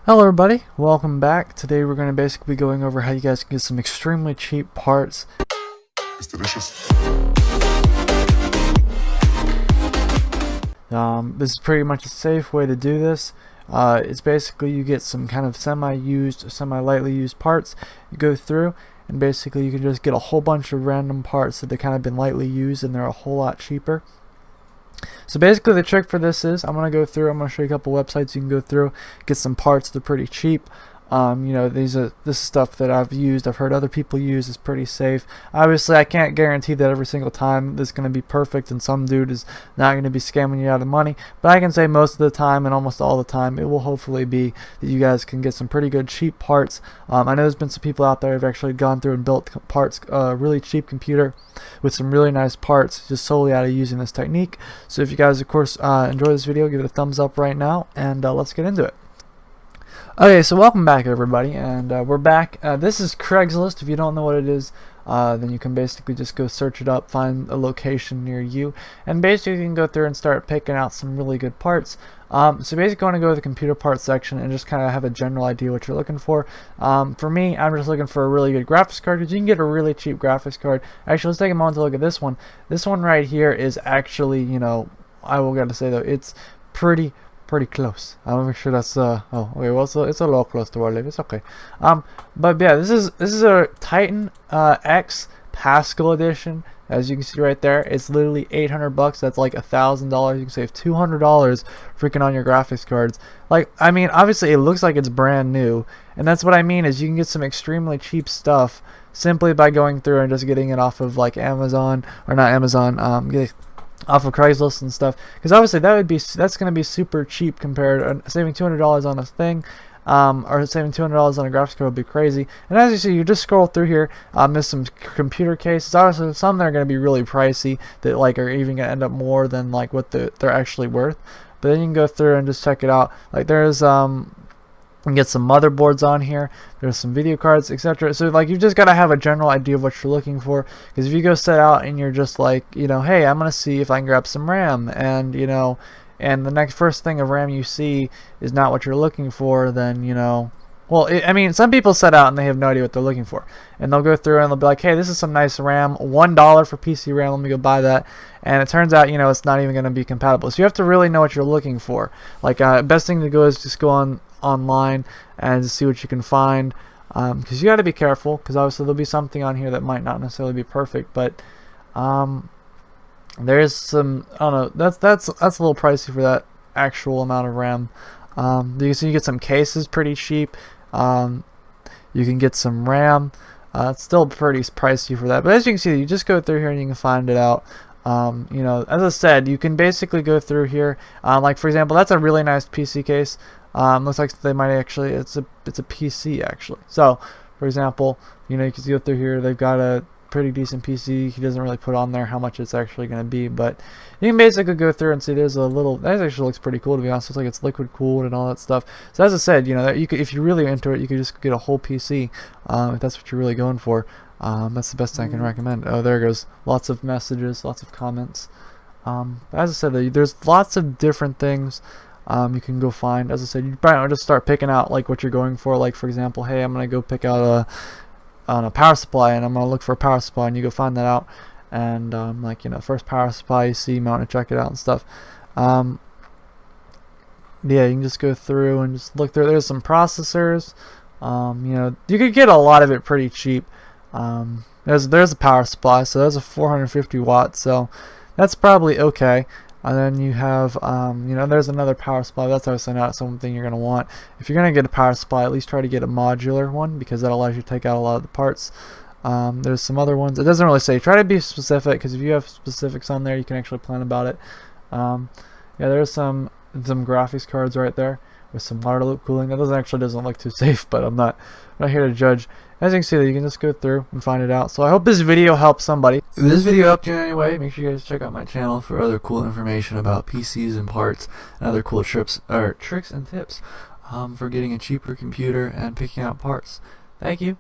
Hello everybody, welcome back. Today we're going to basically be going over how you guys can get some extremely cheap parts. It's delicious. This is pretty much a safe way to do this. It's basically you get some kind of semi-used, semi-lightly used parts. You go through and basically you can just get a whole bunch of random parts that have kind of been lightly used and they're a whole lot cheaper. So basically the trick for this is I'm going to show you a couple websites you can go through, get some parts that are pretty cheap. This is stuff that I've used, I've heard other people use, is pretty safe. Obviously I can't guarantee that every single time this is going to be perfect and some dude is not going to be scamming you out of money, but I can say most of the time and almost all the time it will hopefully be that you guys can get some pretty good cheap parts. I know there's been some people out there who have actually gone through and built parts, really cheap computer with some really nice parts just solely out of using this technique. So if you guys of course enjoy this video, give it a thumbs up right now and let's get into it. Okay, so welcome back everybody, and we're back. This is Craigslist. If you don't know what it is, then you can basically just go search it up, find a location near you, and basically you can go through and start picking out some really good parts. So basically you want to go to the computer parts section and just kind of have a general idea what you're looking for. For me, I'm just looking for a really good graphics card, because you can get a really cheap graphics card. Actually, let's take a moment to look at this one. This one right here is actually, I will gotta say though, it's pretty close. I want to make sure that's oh okay, well it's a little close to where I live. It's okay. But yeah, this is a Titan X Pascal edition. As you can see right there, it's literally $800. That's like $1,000. You can save $200 freaking on your graphics cards. Like, I mean, obviously it looks like it's brand new, and that's what I mean is you can get some extremely cheap stuff simply by going through and just getting it off of like Amazon, or not Amazon, off of Craigslist and stuff, because obviously that's going to be super cheap compared to saving $200 on a thing, or saving $200 on a graphics card would be crazy. And as you see, you just scroll through here. There's some computer cases. Obviously, some that are going to be really pricey that like are even going to end up more than like what they're actually worth. But then you can go through and just check it out. Like there's you can get some motherboards on here, there's some video cards, etc. So like you've just got to have a general idea of what you're looking for, because if you go set out and you're just like, hey, I'm gonna see if I can grab some RAM, and and the first thing of RAM you see is not what you're looking for, then well, I mean, some people set out and they have no idea what they're looking for, and they'll go through and they'll be like, hey, this is some nice RAM, $1 for PC RAM, let me go buy that, and it turns out it's not even going to be compatible. So you have to really know what you're looking for. Like best thing to go is just go online and see what you can find, because you got to be careful, because obviously there'll be something on here that might not necessarily be perfect, but there is some, I don't know, that's a little pricey for that actual amount of RAM. You can get some cases pretty cheap. You can get some RAM. It's still pretty pricey for that, but as you can see, you just go through here and you can find it out. As I said, you can basically go through here, like for example, that's a really nice PC case. Looks like they might actually, it's a PC actually. So for example, you can go through here, they've got a pretty decent PC. He doesn't really put on there how much it's actually going to be, but you can basically go through and see there's a little, that actually looks pretty cool, to be honest. It's like it's liquid cooled and all that stuff. So as I said, you could, if you're really into it, you could just get a whole PC, if that's what you're really going for. That's the best thing I can recommend. Oh, there it goes. Lots of messages, lots of comments. As I said, there's lots of different things you can go find. As I said, you probably want to just start picking out like what you're going for. Like for example, hey, I'm gonna go pick out a power supply, and I'm gonna look for a power supply, and you go find that out, and first power supply you see, you might want to check it out and stuff. Yeah, you can just go through and just look through. There's some processors. You could get a lot of it pretty cheap. There's a power supply, so there's a 450 watts, so that's probably okay. And then you have, there's another power supply. That's obviously not something you're going to want. If you're going to get a power supply, at least try to get a modular one, because that allows you to take out a lot of the parts. There's some other ones. It doesn't really say. Try to be specific, because if you have specifics on there, you can actually plan about it. Yeah, there's some graphics cards right there with some water loop cooling. That doesn't look too safe, but I'm not here to judge. As you can see, you can just go through and find it out. So I hope this video helps somebody. If this video helped you in any way, make sure you guys check out my channel for other cool information about PCs and parts and other cool tricks and tips for getting a cheaper computer and picking out parts. Thank you.